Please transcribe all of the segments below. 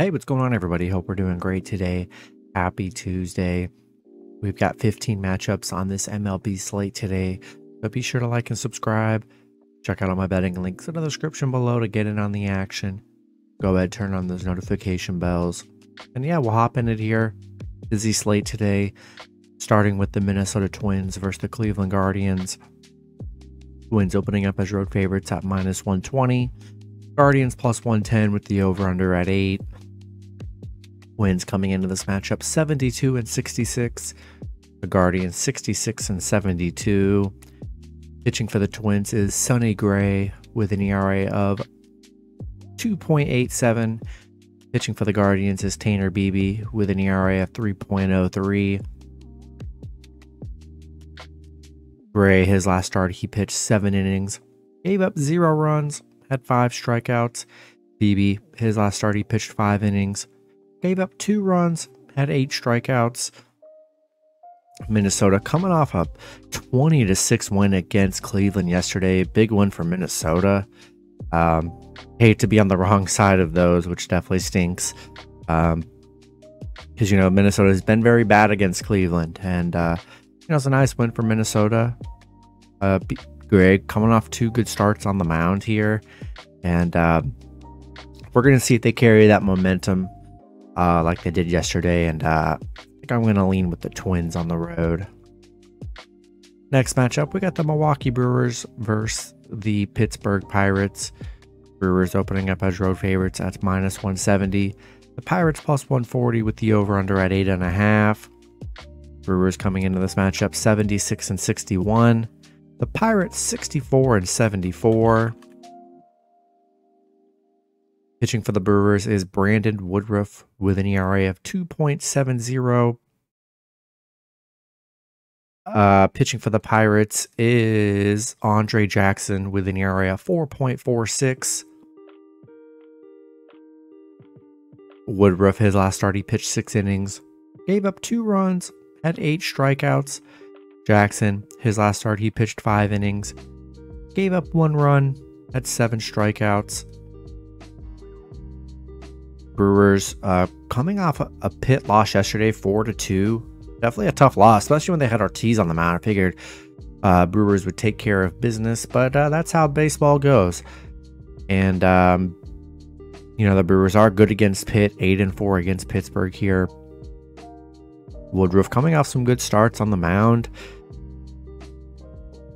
Hey, what's going on, everybody? Hope we're doing great today. Happy Tuesday. We've got 15 matchups on this MLB slate today, so be sure to like and subscribe. Check out all my betting links in the description below to get in on the action. Go ahead, turn on those notification bells. And yeah, we'll hop in it here. Busy slate today, starting with the Minnesota Twins versus the Cleveland Guardians. Twins opening up as road favorites at -120. Guardians +110 with the over-under at 8. Twins coming into this matchup 72 and 66. The Guardians 66 and 72. Pitching for the Twins is Sonny Gray with an ERA of 2.87. Pitching for the Guardians is Tanner Beebe with an ERA of 3.03. Gray, his last start, he pitched 7 innings, gave up 0 runs, had 5 strikeouts. Beebe, his last start, he pitched 5 innings, gave up 2 runs, had 8 strikeouts. Minnesota coming off a 20-6 win against Cleveland yesterday. Big win for Minnesota. Hate to be on the wrong side of those, which definitely stinks. Because, Minnesota has been very bad against Cleveland. And, it's a nice win for Minnesota. Greg coming off 2 good starts on the mound here. And we're going to see if they carry that momentum like they did yesterday. And I think I'm going to lean with the Twins on the road. Next matchup, we got the Milwaukee Brewers versus the Pittsburgh Pirates. Brewers opening up as road favorites at -170. The Pirates +140 with the over-under at 8.5. Brewers coming into this matchup 76 and 61. The Pirates 64 and 74. Pitching for the Brewers is Brandon Woodruff with an ERA of 2.70. Pitching for the Pirates is Andre Jackson with an ERA of 4.46. Woodruff, his last start, he pitched 6 innings, gave up 2 runs, had 8 strikeouts. Jackson, his last start, he pitched 5 innings, gave up 1 run, had 7 strikeouts. Brewers coming off a pit loss yesterday, 4-2. Definitely a tough loss, especially when they had Ortiz on the mound. I figured Brewers would take care of business, but that's how baseball goes. And, the Brewers are good against Pitt, 8-4 against Pittsburgh here. Woodruff coming off some good starts on the mound.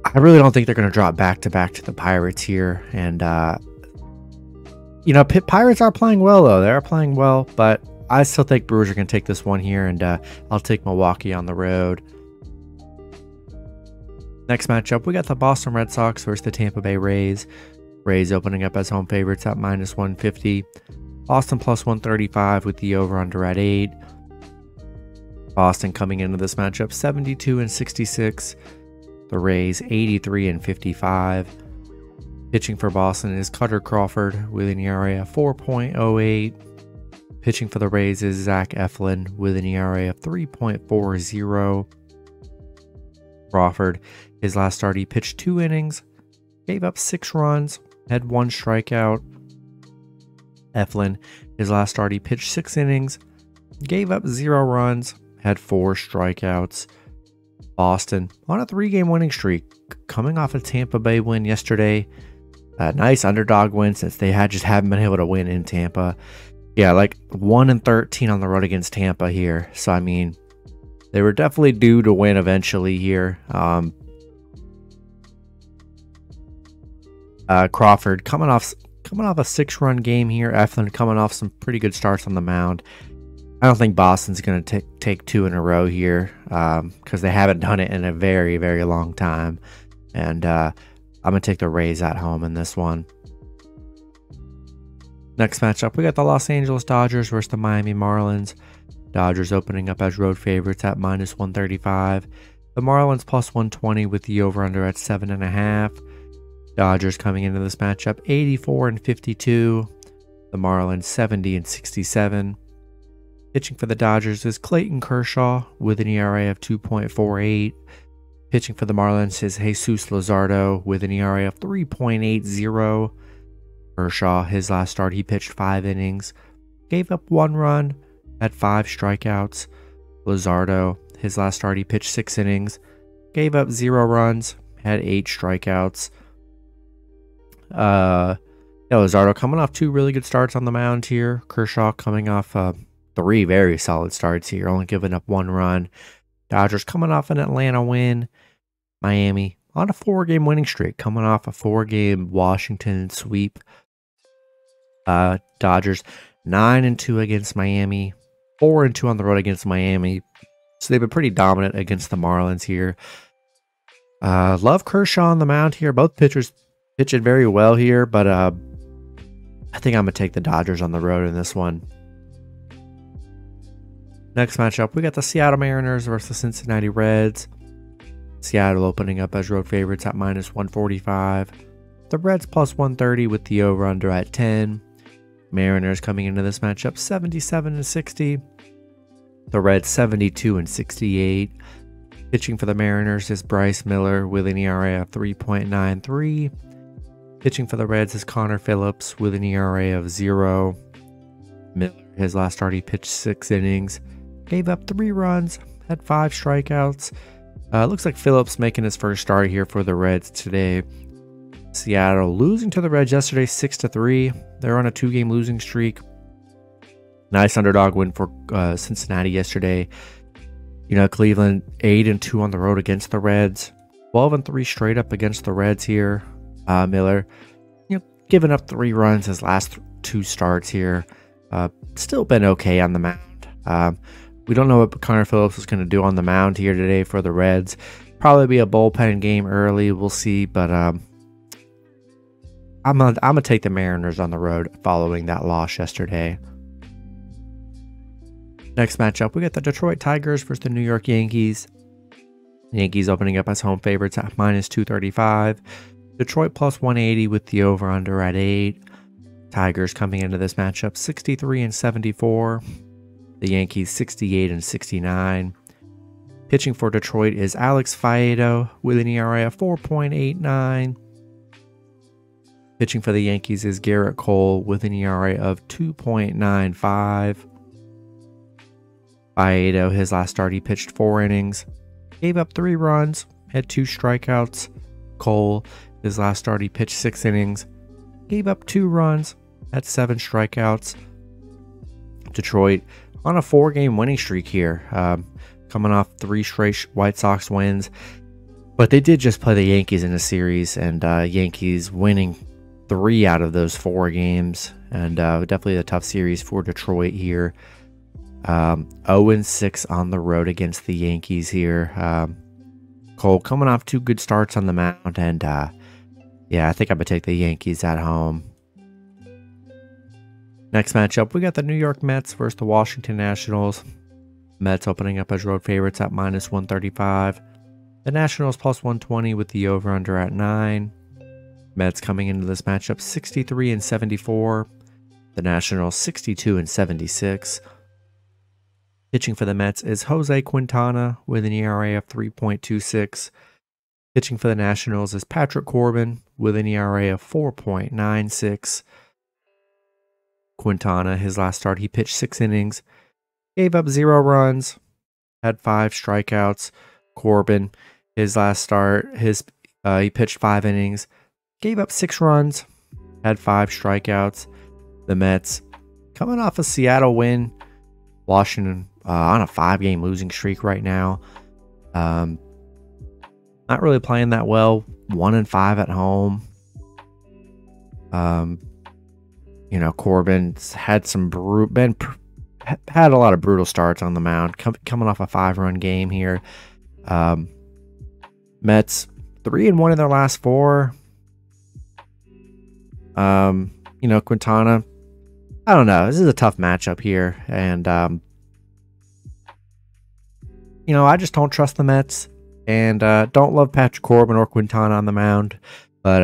I really don't think they're going to drop back-to-back to the Pirates here. And, Pirates are playing well, though. They're playing well, but I still think Brewers are going to take this one here, and I'll take Milwaukee on the road. Next matchup, we got the Boston Red Sox versus the Tampa Bay Rays. Rays opening up as home favorites at -150. Boston +135 with the over-under at 8. Boston coming into this matchup 72 and 66. The Rays 83 and 55. Pitching for Boston is Cutter Crawford with an ERA of 4.08. Pitching for the Rays is Zach Eflin with an ERA of 3.40. Crawford, his last start, he pitched 2 innings, gave up 6 runs, had 1 strikeout. Eflin, his last start, he pitched 6 innings, gave up 0 runs, had 4 strikeouts. Boston on a 3-game winning streak, coming off a Tampa Bay win yesterday. A nice underdog win since they just haven't been able to win in Tampa. Yeah, like 1-13 on the road against Tampa here. So, I mean, they were definitely due to win eventually here. Crawford coming off a 6-run game here. Eflin coming off some pretty good starts on the mound. I don't think Boston's going to take 2 in a row here because they haven't done it in a very, very long time. And I'm going to take the Rays at home in this one. Next matchup, we got the Los Angeles Dodgers versus the Miami Marlins. Dodgers opening up as road favorites at -135. The Marlins +120 with the over-under at 7.5. Dodgers coming into this matchup 84 and 52. The Marlins 70 and 67. Pitching for the Dodgers is Clayton Kershaw with an ERA of 2.48. Pitching for the Marlins is Jesus Luzardo with an ERA of 3.80. Kershaw, his last start, he pitched 5 innings, gave up 1 run, had 5 strikeouts. Luzardo, his last start, he pitched 6 innings, gave up 0 runs, had 8 strikeouts. Luzardo coming off 2 really good starts on the mound here. Kershaw coming off 3 very solid starts here, only giving up 1 run. Dodgers coming off an Atlanta win. Miami on a 4-game winning streak, coming off a 4-game Washington sweep. Dodgers 9-2 against Miami, 4-2 on the road against Miami. So they've been pretty dominant against the Marlins here. Love Kershaw on the mound here. Both pitchers pitching very well here, but I think I'm going to take the Dodgers on the road in this one. Next matchup, we got the Seattle Mariners versus the Cincinnati Reds. Seattle opening up as road favorites at -145. The Reds +130 with the over-under at 10. Mariners coming into this matchup 77-60. The Reds 72-68. Pitching for the Mariners is Bryce Miller with an ERA of 3.93. Pitching for the Reds is Connor Phillips with an ERA of 0. Miller, his last start, he pitched 6 innings, gave up 3 runs, had 5 strikeouts. Looks like Phillips making his first start here for the Reds today. Seattle losing to the Reds yesterday 6-3. They're on a 2-game losing streak. Nice underdog win for Cincinnati yesterday. Cleveland 8-2 on the road against the Reds. 12-3 straight up against the Reds here. Miller, giving up 3 runs his last 2 starts here. Still been okay on the mound. We don't know what Connor Phillips is going to do on the mound here today for the Reds. Probably be a bullpen game early. We'll see, but I'm gonna take the Mariners on the road following that loss yesterday. Next matchup, we got the Detroit Tigers versus the New York Yankees. Yankees opening up as home favorites at -235. Detroit +180 with the over-under at 8. Tigers coming into this matchup 63-74. The Yankees 68-69. Pitching for Detroit is Alex Faedo with an ERA of 4.89. Pitching for the Yankees is Garrett Cole with an ERA of 2.95. Faedo, his last start, he pitched 4 innings, gave up 3 runs, had 2 strikeouts. Cole, his last start, he pitched 6 innings, gave up 2 runs, had 7 strikeouts. Detroit on a 4-game winning streak here, coming off 3 straight White Sox wins. But they did just play the Yankees in a series, and Yankees winning 3 out of those 4 games. And definitely a tough series for Detroit here. 0-6 on the road against the Yankees here. Cole coming off 2 good starts on the mound, and yeah, I think I'm going to take the Yankees at home. Next matchup, we got the New York Mets versus the Washington Nationals. Mets opening up as road favorites at -135. The Nationals +120 with the over-under at 9. Mets coming into this matchup 63-74. The Nationals 62-76. Pitching for the Mets is Jose Quintana with an ERA of 3.26. Pitching for the Nationals is Patrick Corbin with an ERA of 4.96. Quintana, his last start, he pitched 6 innings, gave up 0 runs, had 5 strikeouts. Corbin, his last start, he pitched 5 innings, gave up 6 runs, had 5 strikeouts. The Mets coming off a Seattle win. Washington on a 5-game losing streak right now. Not really playing that well. 1-5 at home. Corbin's had had a lot of brutal starts on the mound, coming off a 5-run game here. Mets 3-1 in their last 4. Quintana, I don't know. This is a tough matchup here, and I just don't trust the Mets, and don't love Patrick Corbin or Quintana on the mound. But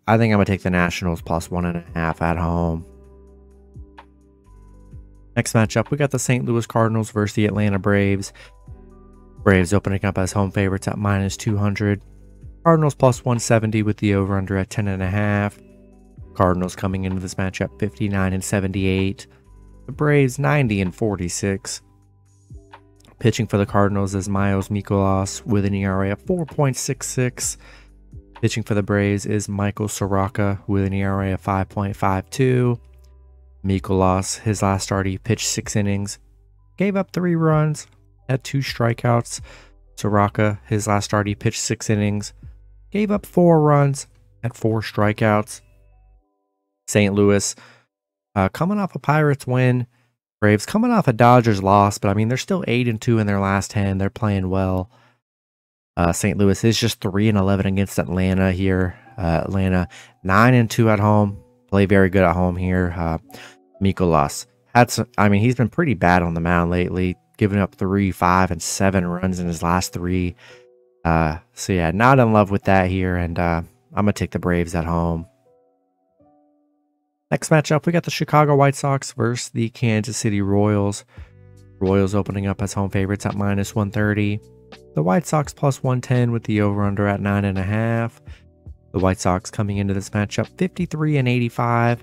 I think I'm gonna take the Nationals +1.5 at home. Next matchup, we got the St. Louis Cardinals versus the Atlanta Braves. Braves opening up as home favorites at -200. Cardinals +170 with the over-under at 10.5. Cardinals coming into this matchup 59-78. The Braves 90 and 46. Pitching for the Cardinals is Miles Mikolas with an ERA of 4.66. Pitching for the Braves is Michael Soroka with an ERA of 5.52. Mikolas, his last start, he pitched 6 innings, gave up 3 runs, had 2 strikeouts. Soroka, his last start, he pitched 6 innings, gave up 4 runs, had 4 strikeouts. St. Louis, coming off a Pirates win. Braves coming off a Dodgers loss, but I mean, they're still 8-2 in their last 10. They're playing well. St. Louis is just 3-11 against Atlanta here. Atlanta 9-2 at home. Play very good at home here. Mikolas had some, I mean, he's been pretty bad on the mound lately, giving up 3, 5, and 7 runs in his last 3. So yeah, not in love with that here, and I'm gonna take the Braves at home. Next matchup, we got the Chicago White Sox versus the Kansas City Royals. Royals opening up as home favorites at -130. The White Sox +110 with the over-under at 9.5. The White Sox coming into this matchup 53 and 85.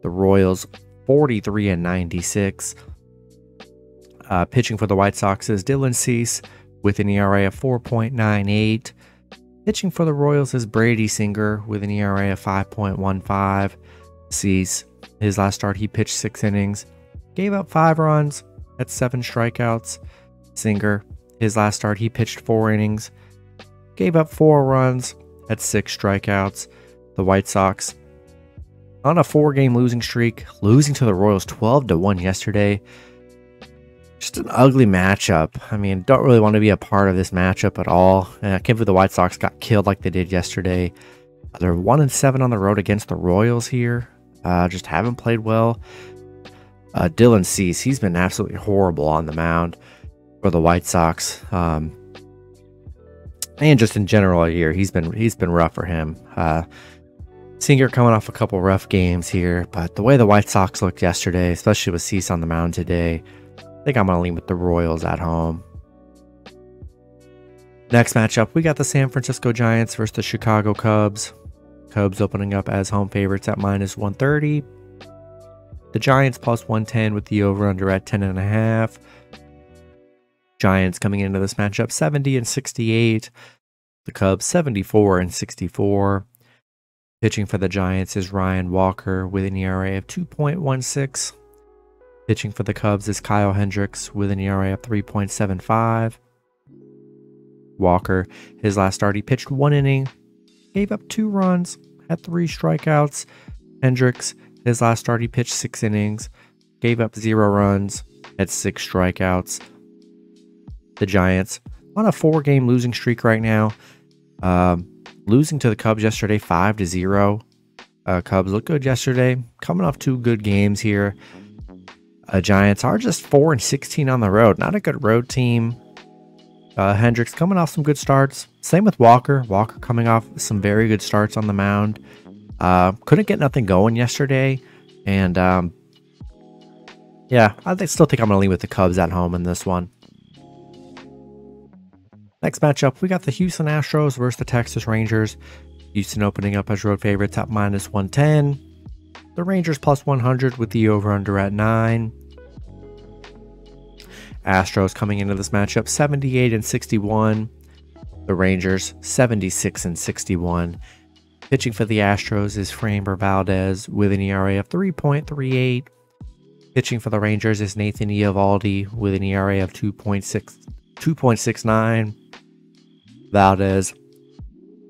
The Royals 43 and 96. Pitching for the White Sox is Dylan Cease with an ERA of 4.98. Pitching for the Royals is Brady Singer with an ERA of 5.15. Cease, his last start, he pitched 6 innings, gave up 5 runs, had 7 strikeouts. Singer, his last start, he pitched 4 innings, gave up 4 runs, had 6 strikeouts. The White Sox on a 4-game losing streak, losing to the Royals 12-1 yesterday. Just an ugly matchup. I mean, don't really want to be a part of this matchup at all. And I can't believe the White Sox got killed like they did yesterday. They're 1-7 on the road against the Royals here. Just haven't played well. Dylan Cease, he's been absolutely horrible on the mound for the White Sox. And just in general here, he's been rough for him. Singer coming off a couple rough games here, but the way the White Sox looked yesterday, especially with Cease on the mound today, I think I'm going to lean with the Royals at home. Next matchup, we got the San Francisco Giants versus the Chicago Cubs. Cubs opening up as home favorites at -130. The Giants +110 with the over-under at 10.5. Giants coming into this matchup 70 and 68. The Cubs 74 and 64. Pitching for the Giants is Ryan Walker with an ERA of 2.16. Pitching for the Cubs is Kyle Hendricks with an ERA of 3.75. Walker, his last start, he pitched 1 inning, gave up 2 runs, had 3 strikeouts. Hendricks, his last start, he pitched 6 innings, gave up 0 runs, had 6 strikeouts. The Giants on a 4-game losing streak right now. Losing to the Cubs yesterday 5-0. Cubs looked good yesterday, coming off 2 good games here. Giants are just 4-16 on the road. Not a good road team. Hendricks coming off some good starts. Same with Walker. Walker coming off some very good starts on the mound. Couldn't get nothing going yesterday. And yeah, still think I'm going to lean with the Cubs at home in this one. Next matchup, we got the Houston Astros versus the Texas Rangers. Houston opening up as road favorites at -110. The Rangers +100 with the over-under at 9. Astros coming into this matchup 78 and 61. The Rangers 76 and 61. Pitching for the Astros is Framber Valdez with an ERA of 3.38. Pitching for the Rangers is Nathan Eovaldi with an ERA of 2.69. Valdez,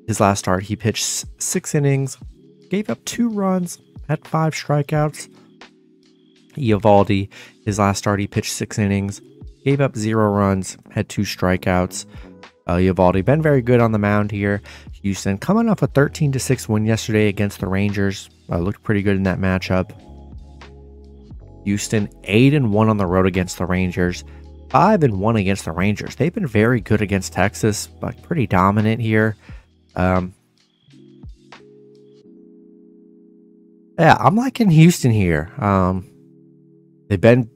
his last start, he pitched 6 innings, gave up 2 runs, had 5 strikeouts. Eovaldi, his last start, he pitched 6 innings, gave up 0 runs, had 2 strikeouts. Eovaldi been very good on the mound here. Houston coming off a 13-6 win yesterday against the Rangers. Looked pretty good in that matchup. Houston 8-1 on the road against the Rangers. 5-1 against the Rangers. They've been very good against Texas, but pretty dominant here. Yeah, I'm liking Houston here. They've been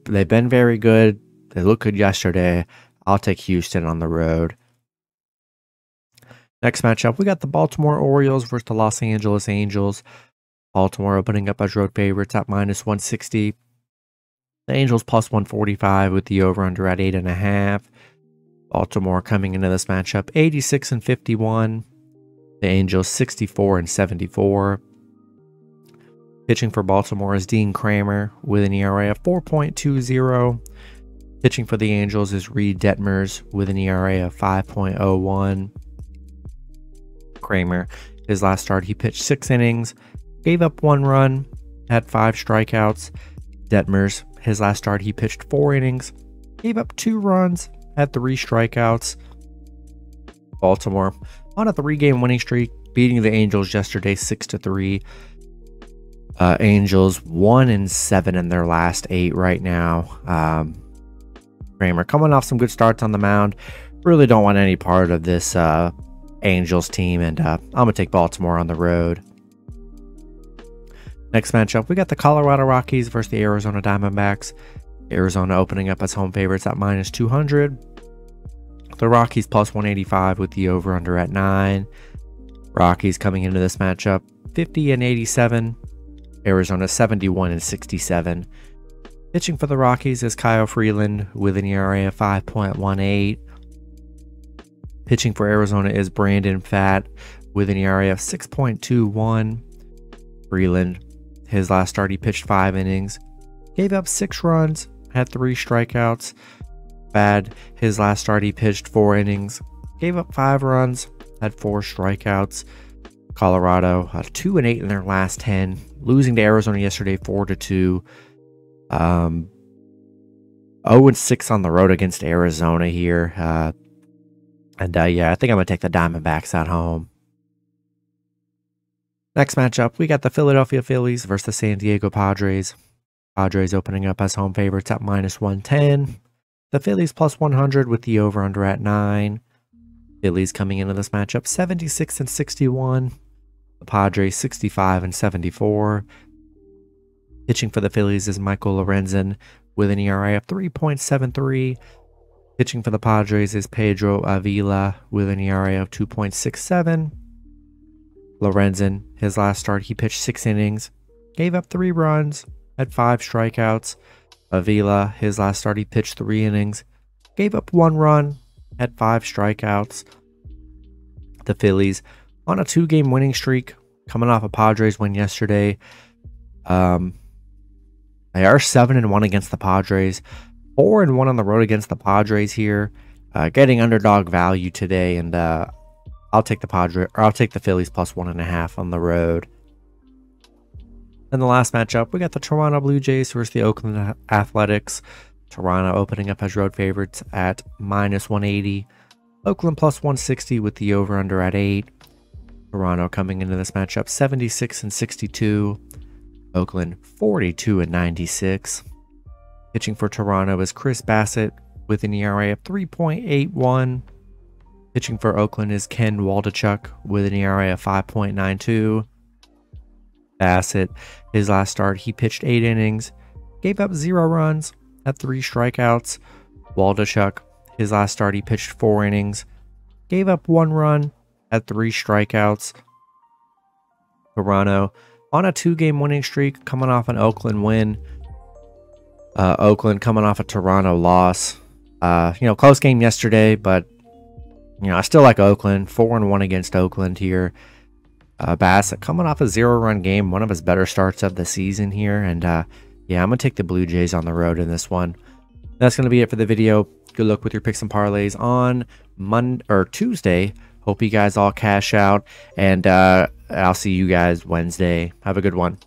very good. They looked good yesterday. I'll take Houston on the road. Next matchup, we got the Baltimore Orioles versus the Los Angeles Angels. Baltimore opening up as road favorites at -160. The Angels plus 145 with the over-under at 8.5. Baltimore coming into this matchup 86 and 51. The Angels 64 and 74. Pitching for Baltimore is Dean Kramer with an ERA of 4.20. Pitching for the Angels is Reed Detmers with an ERA of 5.01. Kramer, his last start, he pitched 6 innings, gave up 1 run, had 5 strikeouts. Detmers, his last start, he pitched 4 innings, gave up 2 runs, had 3 strikeouts. Baltimore on a 3-game winning streak, beating the Angels yesterday 6-3. Angels 1-7 in their last 8 right now. Kramer coming off some good starts on the mound. Really don't want any part of this Angels team, and I'm going to take Baltimore on the road. Next matchup, we got the Colorado Rockies versus the Arizona Diamondbacks. Arizona opening up as home favorites at -200. The Rockies plus 185 with the over-under at 9. Rockies coming into this matchup 50 and 87. Arizona 71 and 67. Pitching for the Rockies is Kyle Freeland with an ERA of 5.18. Pitching for Arizona is Brandon Pfaadt with an ERA of 6.21. Freeland, his last start, he pitched 5 innings, gave up 6 runs, had 3 strikeouts. Pfaadt, his last start, he pitched 4 innings, gave up 5 runs, had 4 strikeouts. Colorado 2-8 in their last 10, losing to Arizona yesterday 4-2. 0-6 on the road against Arizona here. Yeah, I think I'm going to take the Diamondbacks at home. Next matchup, we got the Philadelphia Phillies versus the San Diego Padres. Padres opening up as home favorites at -110. The Phillies plus 100 with the over-under at 9. Phillies coming into this matchup 76 and 61. The Padres 65 and 74. Pitching for the Phillies is Michael Lorenzen with an ERA of 3.73. Pitching for the Padres is Pedro Avila with an ERA of 2.67. Lorenzen, his last start, he pitched 6 innings, gave up 3 runs, had 5 strikeouts. Avila, his last start, he pitched 3 innings, gave up 1 run, had 5 strikeouts. The Phillies on a 2-game winning streak, coming off a Padres win yesterday. They are 7-1 against the Padres, 4-1 on the road against the Padres here. Getting underdog value today, and I'll take the Phillies plus 1.5 on the road. In the last matchup, we got the Toronto Blue Jays versus the Oakland Athletics. Toronto opening up as road favorites at -180. Oakland plus 160 with the over-under at 8. Toronto coming into this matchup 76 and 62. Oakland 42 and 96. Pitching for Toronto is Chris Bassett with an ERA of 3.81. Pitching for Oakland is Ken Waldichuk with an ERA of 5.92. Bassett, his last start, he pitched 8 innings, gave up 0 runs, had 3 strikeouts. Waldichuk, his last start, he pitched 4 innings, gave up 1 run, had 3 strikeouts. Toronto on a 2-game winning streak, coming off an Oakland win. Oakland coming off a Toronto loss. Close game yesterday, but I still like Oakland. 4-1 against Oakland here. Bassett coming off a 0-run game, one of his better starts of the season here. And yeah, I'm going to take the Blue Jays on the road in this one. That's going to be it for the video. Good luck with your picks and parlays on Tuesday. Hope you guys all cash out, and I'll see you guys Wednesday. Have a good one.